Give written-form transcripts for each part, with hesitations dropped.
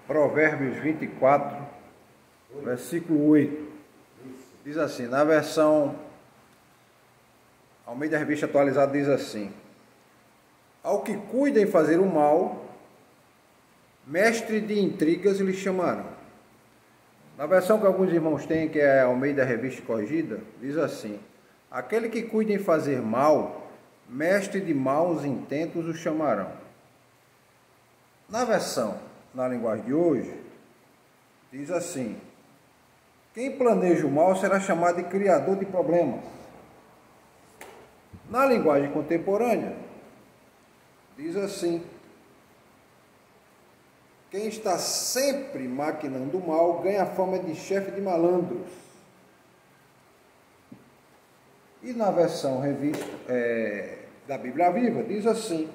Provérbios 24, versículo 8. Diz assim, na versão Almeida Revista Atualizada diz assim: ao que cuida em fazer o mal, mestre de intrigas lhe chamarão. Na versão que alguns irmãos têm, que é a Almeida Revista Corrigida, diz assim: aquele que cuida em fazer mal, mestre de maus intentos o chamarão. Na versão, na linguagem de hoje, diz assim: quem planeja o mal será chamado de criador de problemas. Na linguagem contemporânea, diz assim: quem está sempre maquinando o mal ganha a fama de chefe de malandros. E na versão revista da Bíblia Viva, diz assim,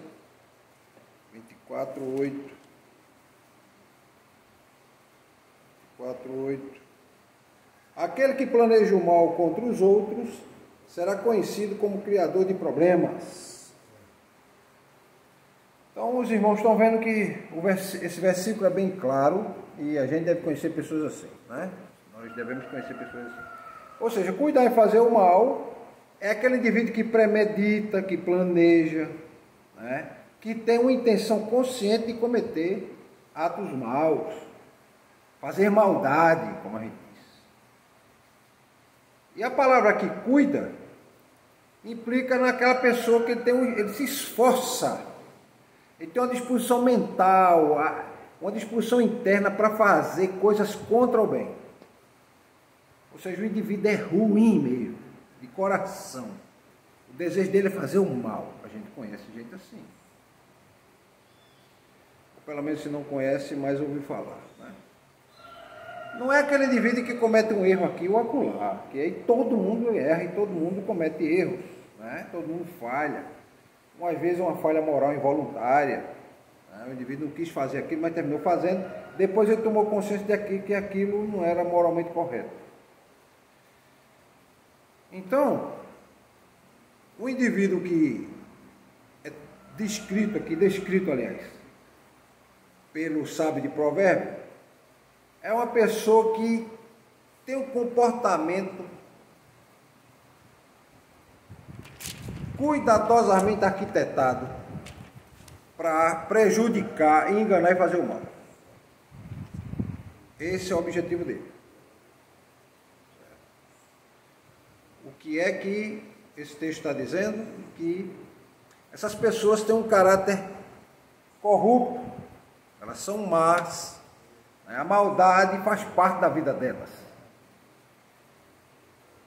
24:8. Aquele que planeja o mal contra os outros será conhecido como criador de problemas. Então os irmãos estão vendo que esse versículo é bem claro e a gente deve conhecer pessoas assim, né? Nós devemos conhecer pessoas assim. Ou seja, cuidar em fazer o mal é aquele indivíduo que premedita, que planeja, né? Que tem uma intenção consciente de cometer atos maus, fazer maldade, como a gente diz. E a palavra que cuida implica naquela pessoa que ele se esforça, ele tem uma disposição mental, uma disposição interna para fazer coisas contra o bem. Ou seja, o indivíduo é ruim mesmo, de coração. O desejo dele é fazer o mal. A gente conhece gente assim. Ou pelo menos se não conhece, mas ouviu falar, né? Não é aquele indivíduo que comete um erro aqui ou acolá, que aí todo mundo erra e todo mundo comete erros, né? Todo mundo falha. Às vezes uma falha moral involuntária, né? O indivíduo não quis fazer aquilo, mas terminou fazendo. Depois ele tomou consciência de que aquilo não era moralmente correto. Então, o indivíduo que é descrito, aliás, pelo sábio de Provérbio, é uma pessoa que tem um comportamento cuidadosamente arquitetado para prejudicar, enganar e fazer o mal. Esse é o objetivo dele. O que é que esse texto está dizendo? Que essas pessoas têm um caráter corrupto, elas são más, né? A maldade faz parte da vida delas.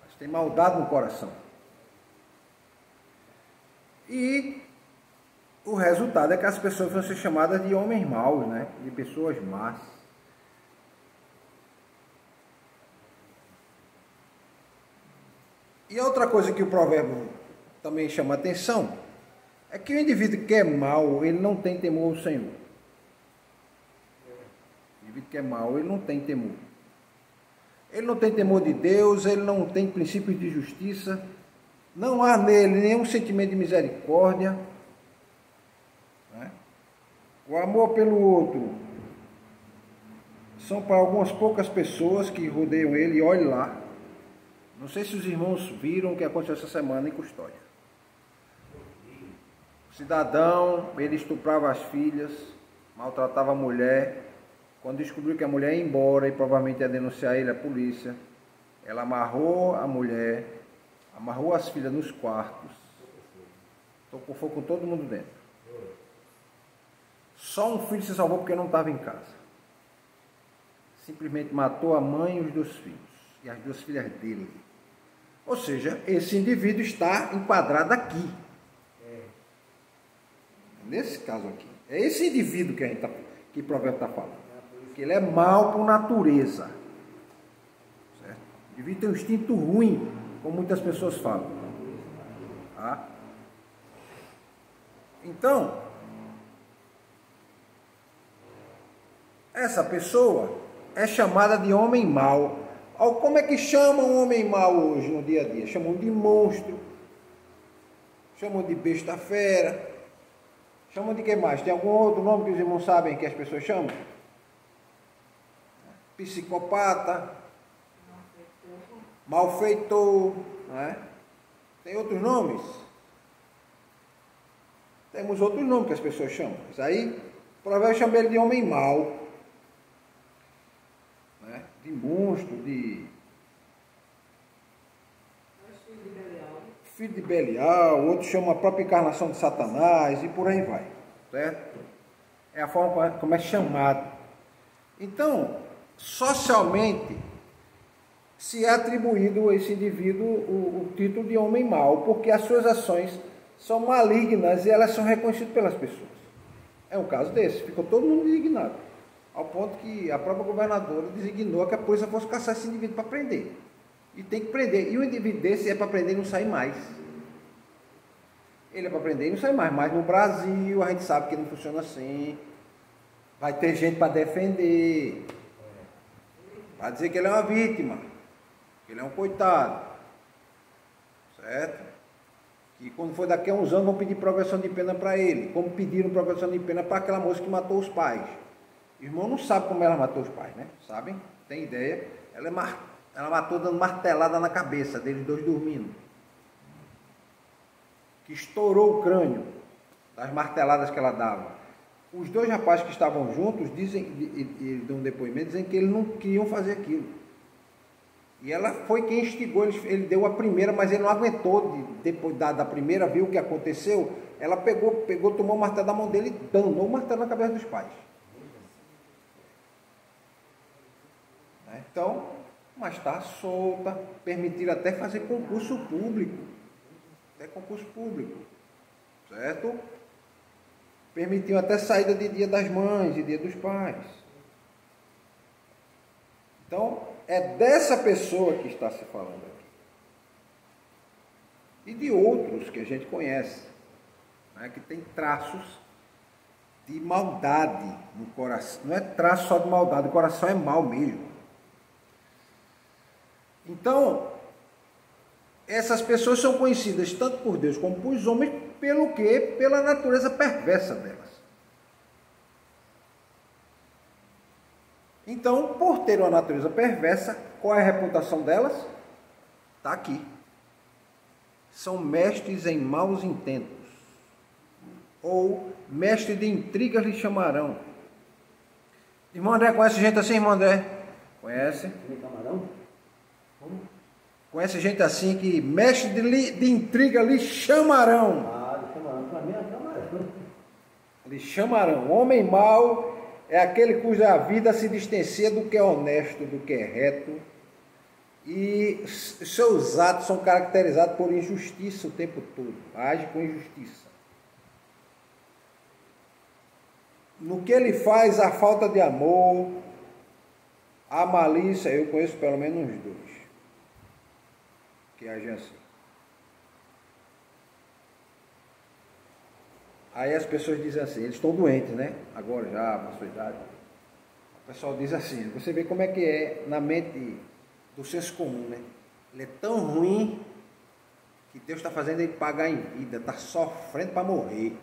Elas têm maldade no coração. E o resultado é que as pessoas vão ser chamadas de homens maus, né? De pessoas más. E outra coisa que o provérbio também chama a atenção é que o indivíduo que é mau, ele não tem temor ao Senhor. O indivíduo que é mau, ele não tem temor. Ele não tem temor de Deus, ele não tem princípios de justiça. Não há nele nenhum sentimento de misericórdia, né? O amor pelo outro são para algumas poucas pessoas que rodeiam ele, e olhe lá. Não sei se os irmãos viram o que aconteceu essa semana em Custódia. O cidadão, ele estuprava as filhas, maltratava a mulher. Quando descobriu que a mulher ia embora e provavelmente ia denunciar ele à polícia, ela amarrou a mulher, amarrou as filhas nos quartos, tocou fogo com todo mundo dentro. Só um filho se salvou porque não estava em casa. Simplesmente matou a mãe e os 2 filhos, e as 2 filhas dele. Ou seja, esse indivíduo está enquadrado aqui. Nesse caso aqui. É esse indivíduo que o provérbio está falando. Que ele é mau por natureza. Certo? O indivíduo tem um instinto ruim, como muitas pessoas falam. Tá? Então, essa pessoa é chamada de homem mau. Como é que chamam um homem mau hoje no dia a dia? Chamam de monstro, chamam de besta fera, chamam de que mais? Tem algum outro nome que os irmãos sabem que as pessoas chamam? psicopata, malfeitor, não é? Tem outros nomes? Temos outros nomes que as pessoas chamam. Mas aí, o provérbio chama ele de homem mau, né? De monstro, de filho de Belial, outros chamam a própria encarnação de Satanás e por aí vai, certo? É a forma como é chamado. Então, socialmente, se é atribuído a esse indivíduo o título de homem mau, porque as suas ações são malignas e elas são reconhecidas pelas pessoas. É um caso desse, ficou todo mundo indignado, ao ponto que a própria governadora designou que a polícia fosse caçar esse indivíduo para prender. E tem que prender. E o indivíduo desse é para prender e não sair mais. Ele é para prender e não sair mais. Mas no Brasil a gente sabe que não funciona assim. Vai ter gente para defender. Vai dizer que ele é uma vítima. Que ele é um coitado. Certo? Que quando for daqui a uns anos vão pedir progressão de pena para ele. Como pediram progressão de pena para aquela moça que matou os pais. O irmão não sabe como ela matou os pais, né? Sabem? Tem ideia? Ela matou dando martelada na cabeça deles dois dormindo. Que estourou o crânio das marteladas que ela dava. Os dois rapazes que estavam juntos dizem, dão um depoimento, dizem que eles não queriam fazer aquilo. E ela foi quem instigou, ele deu a primeira, mas ele não aguentou, depois da primeira, viu o que aconteceu, ela pegou, tomou o martelo da mão dele e danou o martelo na cabeça dos pais. Então, mas está solta, permitiram até fazer concurso público. Até concurso público. Certo? Permitiam até saída de dia das mães e dia dos pais. Então, é dessa pessoa que está se falando aqui. E de outros que a gente conhece, né, que tem traços de maldade no coração. Não é traço só de maldade, o coração é mau mesmo. Então, essas pessoas são conhecidas tanto por Deus como por os homens, pelo quê? Pela natureza perversa delas. Então, por ter uma natureza perversa, qual é a reputação delas? Está aqui. São mestres em maus intentos. Ou mestres de intrigas lhe chamarão. Irmão André, conhece gente assim, irmão André? Conhece? Conhece gente assim que mestre de intriga lhe chamarão. Lhe chamarão. Para mim é chamarão. Lhe chamarão. Homem mau é aquele cuja vida se distancia do que é honesto, do que é reto. E seus atos são caracterizados por injustiça o tempo todo. Age com injustiça. No que ele faz, a falta de amor, a malícia, eu conheço pelo menos uns dois que agem assim. Aí as pessoas dizem assim, eles estão doentes, né? Agora já, na sua idade. O pessoal diz assim, você vê como é que é na mente do senso comum, né? Ele é tão ruim que Deus está fazendo ele pagar em vida, está sofrendo para morrer.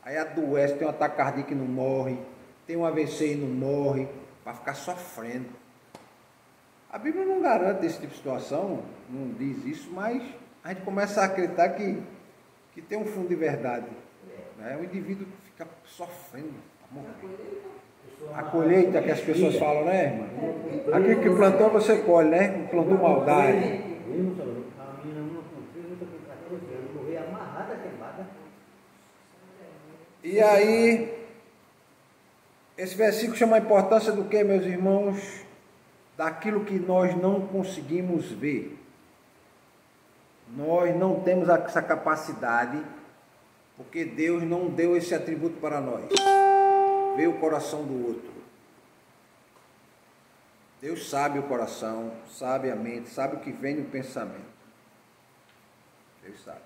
Aí adoece, tem um ataque cardíaco e não morre, tem um AVC e não morre, para ficar sofrendo. A Bíblia não garante esse tipo de situação, não diz isso, mas a gente começa a acreditar que tem um fundo de verdade. Né? O indivíduo fica sofrendo para morrer. A colheita que as pessoas falam, né, irmã? Aquilo que plantou você colhe, né? Plantou maldade. E aí, esse versículo chama a importância do que, meus irmãos? Daquilo que nós não conseguimos ver. Nós não temos essa capacidade, porque Deus não deu esse atributo para nós. Ver o coração do outro. Deus sabe o coração, sabe a mente, sabe o que vem no pensamento. Deus sabe.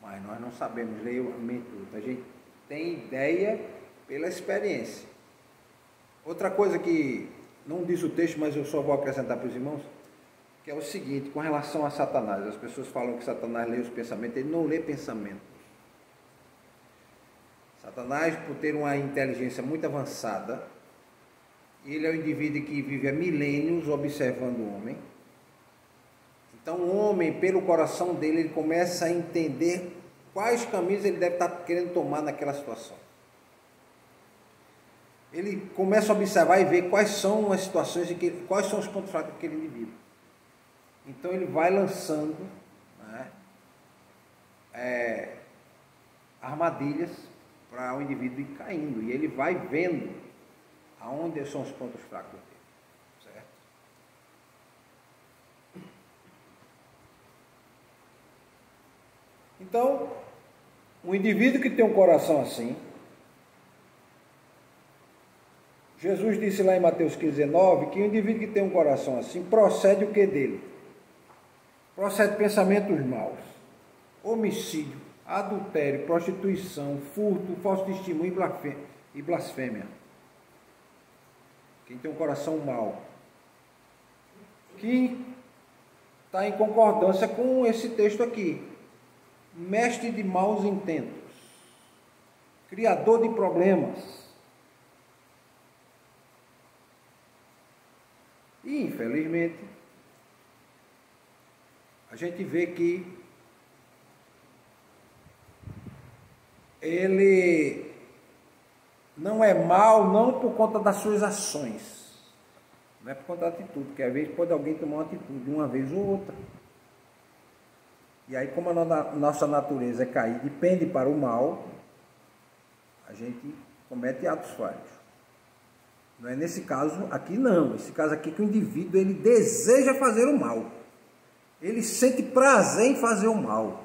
Mas nós não sabemos ler a mente do outro. A gente tem ideia pela experiência. Outra coisa que não diz o texto, mas eu só vou acrescentar para os irmãos, que é o seguinte, com relação a Satanás. As pessoas falam que Satanás lê os pensamentos, ele não lê pensamento. Satanás, por ter uma inteligência muito avançada, Ele é o indivíduo que vive há milênios observando o homem. Então o homem, pelo coração dele, ele começa a entender quais caminhos ele deve estar querendo tomar naquela situação. Ele começa a observar e ver quais são as situações, quais são os pontos fracos daquele indivíduo. Então ele vai lançando, né, armadilhas para o indivíduo ir caindo. E ele vai vendo aonde são os pontos fracos dele. Certo? Então, um indivíduo que tem um coração assim, Jesus disse lá em Mateus 15:19 que o indivíduo que tem um coração assim, procede o que dele? Procede pensamentos maus, homicídio, adultério, prostituição, furto, falso testemunho e blasfêmia. Quem tem um coração mau, que está em concordância com esse texto aqui. Mestre de maus intentos, criador de problemas. E, infelizmente, a gente vê que ele não é mau não por conta das suas ações, não é por conta da atitude, porque às vezes pode alguém tomar uma atitude uma vez ou outra. E aí, como a nossa natureza é caída e pende para o mal, a gente comete atos falhos. Não é nesse caso aqui não, esse caso aqui que o indivíduo ele deseja fazer o mal. Ele sente prazer em fazer o mal.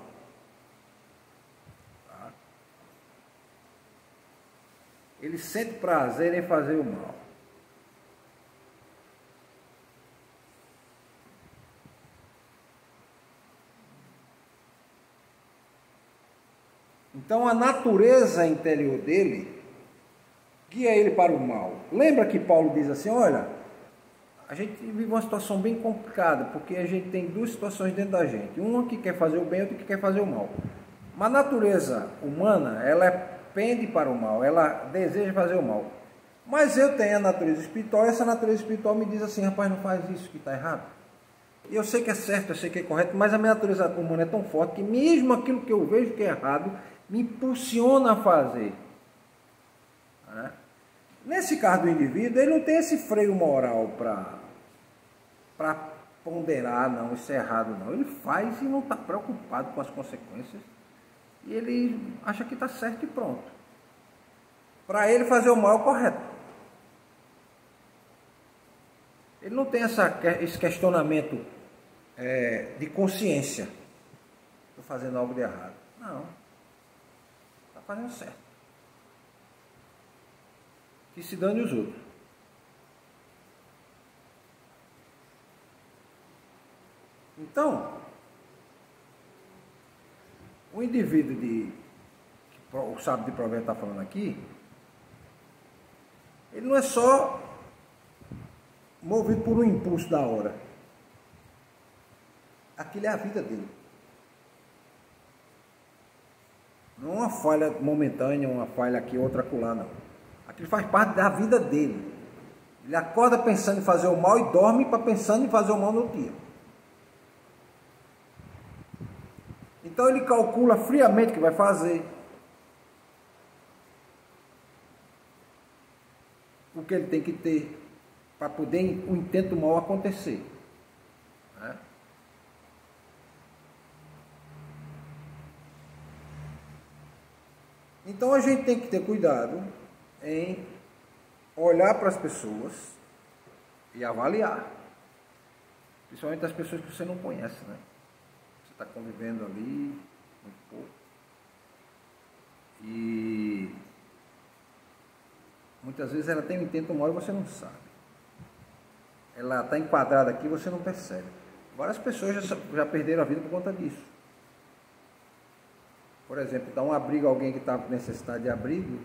Tá? Ele sente prazer em fazer o mal. Então a natureza interior dele guia ele para o mal. Lembra que Paulo diz assim, olha, a gente vive uma situação bem complicada, porque a gente tem duas situações dentro da gente. Uma que quer fazer o bem, outra que quer fazer o mal. Mas a natureza humana, ela pende para o mal, ela deseja fazer o mal. Mas eu tenho a natureza espiritual, e essa natureza espiritual me diz assim, rapaz, não faz isso que está errado. E eu sei que é certo, eu sei que é correto, mas a minha natureza humana é tão forte que mesmo aquilo que eu vejo que é errado, me impulsiona a fazer. Né? Nesse caso do indivíduo, ele não tem esse freio moral para ponderar, não, isso é errado, não. Ele faz e não está preocupado com as consequências. E ele acha que está certo e pronto. Para ele fazer o mal é o correto. Ele não tem esse questionamento de consciência. Estou fazendo algo de errado. Não. Está fazendo certo. Que se dane os outros. Então, o indivíduo que o sábio de provérbio está falando aqui, ele não é só movido por um impulso da hora. Aquilo é a vida dele. Não é uma falha momentânea, uma falha aqui, outra acolá, não. Aquilo faz parte da vida dele. Ele acorda pensando em fazer o mal e dorme pensando em fazer o mal no dia. Então ele calcula friamente o que vai fazer. O que ele tem que ter para poder o intento mal acontecer. Né? Então a gente tem que ter cuidado em olhar para as pessoas e avaliar. Principalmente as pessoas que você não conhece, né? Você está convivendo ali muito pouco. E muitas vezes ela tem um intento mal e você não sabe. Ela está enquadrada aqui e você não percebe. Várias pessoas já perderam a vida por conta disso. Por exemplo, dar um abrigo a alguém que está com necessidade de abrigo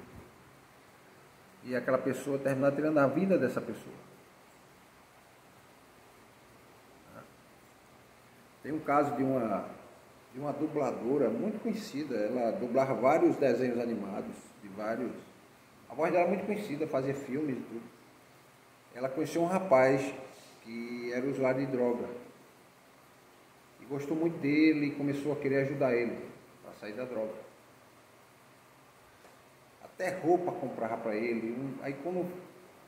e aquela pessoa terminar tirando a vida dessa pessoa. Tem um caso de uma dubladora muito conhecida, ela dublava vários desenhos animados, a voz dela é muito conhecida, fazia filmes e tudo. ela conheceu um rapaz que era usuário de droga. E gostou muito dele e começou a querer ajudar ele para sair da droga. Até roupa comprava para ele. Aí como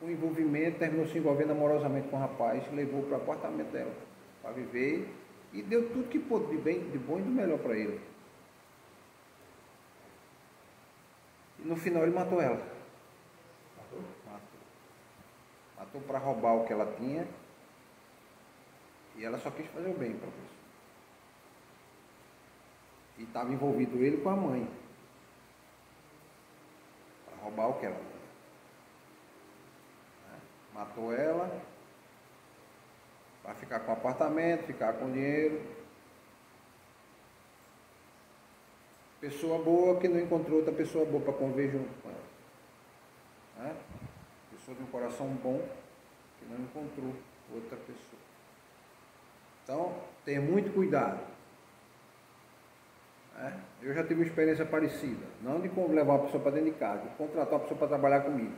o envolvimento, terminou se envolvendo amorosamente com o rapaz, levou para o apartamento dela para viver e deu tudo que pôde de bem, de bom e do melhor para ele. E no final ele matou ela. Matou para roubar o que ela tinha e ela só quis fazer o bem para a pessoa. E estava envolvido ele com a mãe para roubar o que ela tinha. Matou ela para ficar com o apartamento, ficar com o dinheiro. Pessoa boa que não encontrou outra pessoa boa para conviver junto com ela. Pessoa de um coração bom que não encontrou outra pessoa. Então, tenha muito cuidado. Eu já tive uma experiência parecida. Não de levar uma pessoa para dentro de casa, de contratar uma pessoa para trabalhar comigo.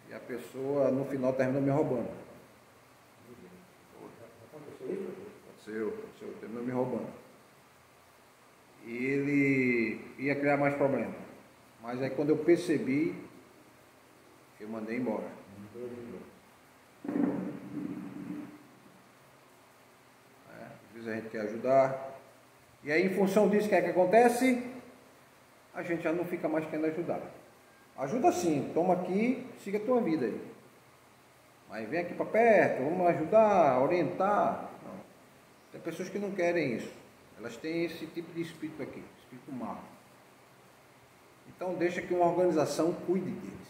E a pessoa, no final, terminou me roubando. Aconteceu, terminou me roubando. E ele ia criar mais problemas. Mas aí quando eu percebi, eu mandei embora. Às vezes a gente quer ajudar. E aí, em função disso, o que é que acontece? A gente já não fica mais querendo ajudar. Ajuda sim, toma aqui, siga a tua vida aí. Mas vem aqui para perto, vamos ajudar, orientar. Não. Tem pessoas que não querem isso. Elas têm esse tipo de espírito aqui, espírito mau. Então deixa que uma organização cuide deles.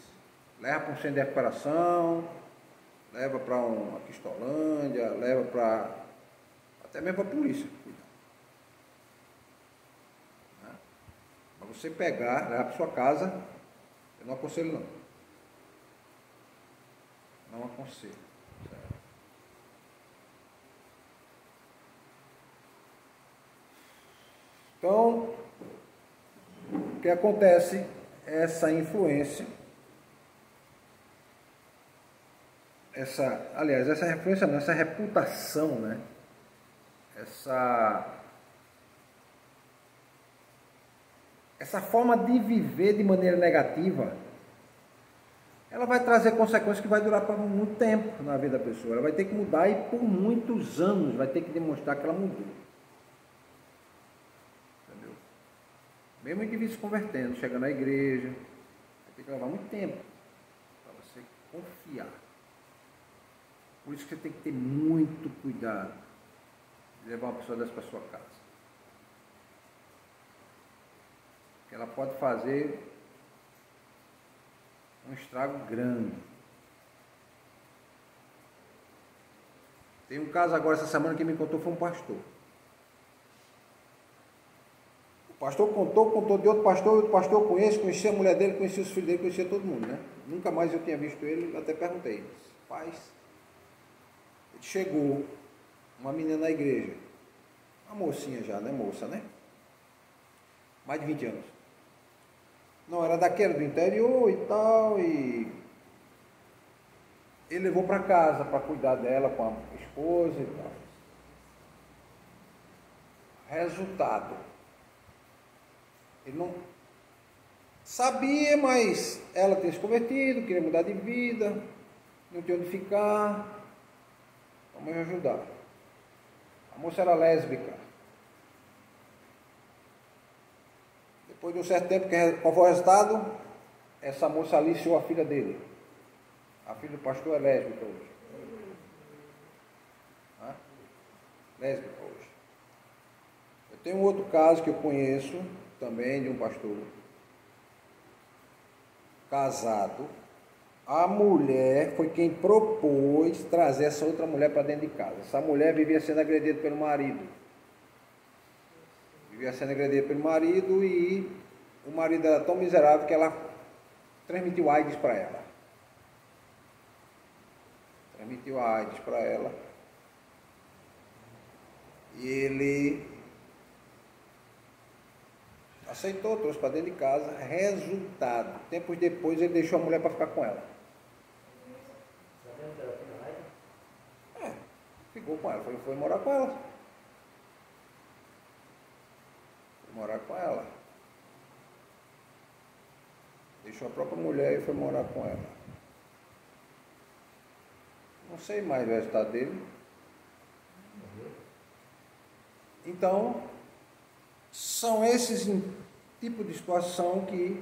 Leva para um centro de recuperação, leva para uma Cristolândia, leva para até mesmo para a polícia cuidar. Para você pegar, levar para sua casa, eu não aconselho não. Não aconselho. Certo? Então, o que acontece? Essa influência, essa influência não, essa reputação, né? Essa forma de viver de maneira negativa, ela vai trazer consequências que vai durar por muito tempo na vida da pessoa. Ela vai ter que mudar e por muitos anos vai ter que demonstrar que ela mudou. Entendeu? Mesmo indivíduo se convertendo, chegando à igreja, vai ter que levar muito tempo para você confiar. Por isso que você tem que ter muito cuidado de levar uma pessoa dessa para sua casa. Porque ela pode fazer um estrago grande. Tem um caso agora essa semana que me contou, foi um pastor. O pastor contou de outro pastor eu conhecia a mulher dele, conhecia os filhos dele, conhecia todo mundo, né? Nunca mais eu tinha visto ele, até perguntei. Paz, ele chegou, uma menina na igreja, uma mocinha já, né? Moça, né? Mais de 20 anos. Não, era daquela do interior e tal, e ele levou para casa para cuidar dela com a esposa e tal. Resultado, ele não sabia, mas ela tinha se convertido, queria mudar de vida, não tinha onde ficar, vamos ajudar. A moça era lésbica. Depois de um certo tempo, qual foi o resultado? Essa moça aliciou a filha dele. A filha do pastor é lésbica hoje. Lésbica hoje. Eu tenho um outro caso que eu conheço, também de um pastor casado. A mulher foi quem propôs trazer essa outra mulher para dentro de casa. Essa mulher vivia sendo agredida pelo marido. Vivia sendo agredida pelo marido e o marido era tão miserável que ela transmitiu AIDS para ela. Transmitiu a AIDS para ela. E ele aceitou, trouxe para dentro de casa. Resultado, tempos depois ele deixou a mulher para ficar com ela. ficou com ela, foi morar com ela. Foi morar com ela. Deixou a própria mulher e foi morar com ela. Não sei mais o resultado dele. Então, são esses tipos de situação que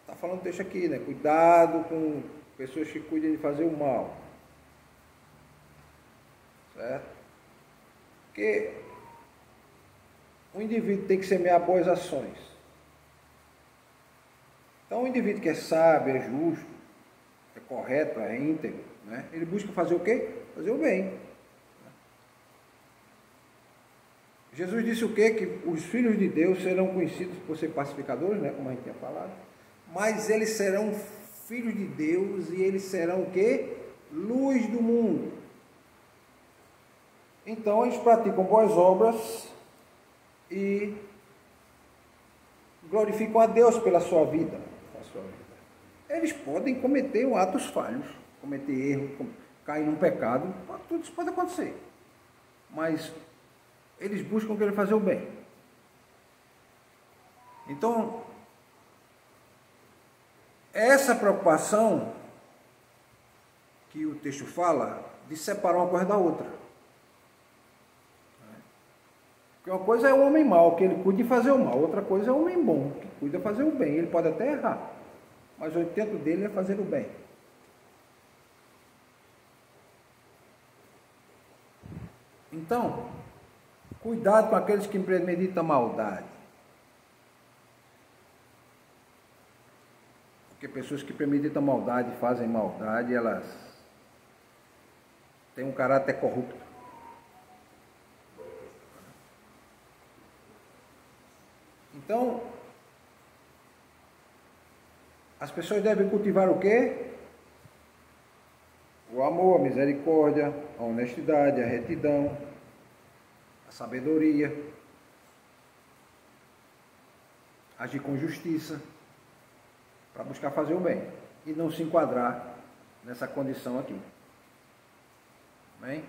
está falando o texto aqui, né? Cuidado com pessoas que cuidam de fazer o mal. Certo? Porque o indivíduo tem que semear boas ações. Então, o indivíduo que é sábio, é justo, é correto, é íntegro, né? Ele busca fazer o quê? Fazer o bem. Jesus disse o quê? Que os filhos de Deus serão conhecidos por ser pacificadores, né? Como a gente tinha falado. Mas eles serão filhos de Deus e eles serão o quê? Luz do mundo. Então, eles praticam boas obras e glorificam a Deus pela sua vida. Eles podem cometer atos falhos, cometer erros, cair num pecado, tudo isso pode acontecer. Mas eles buscam querer fazer o bem. Então, essa preocupação que o texto fala de separar uma coisa da outra. Porque uma coisa é o homem mau, que ele cuida de fazer o mal. Outra coisa é o homem bom, que cuida de fazer o bem. Ele pode até errar, mas o intento dele é fazer o bem. Então, cuidado com aqueles que premeditam maldade. Porque pessoas que premeditam maldade, fazem maldade, elas têm um caráter corrupto. Então, as pessoas devem cultivar o quê? O amor, a misericórdia, a honestidade, a retidão, a sabedoria, agir com justiça, para buscar fazer o bem e não se enquadrar nessa condição aqui. Amém?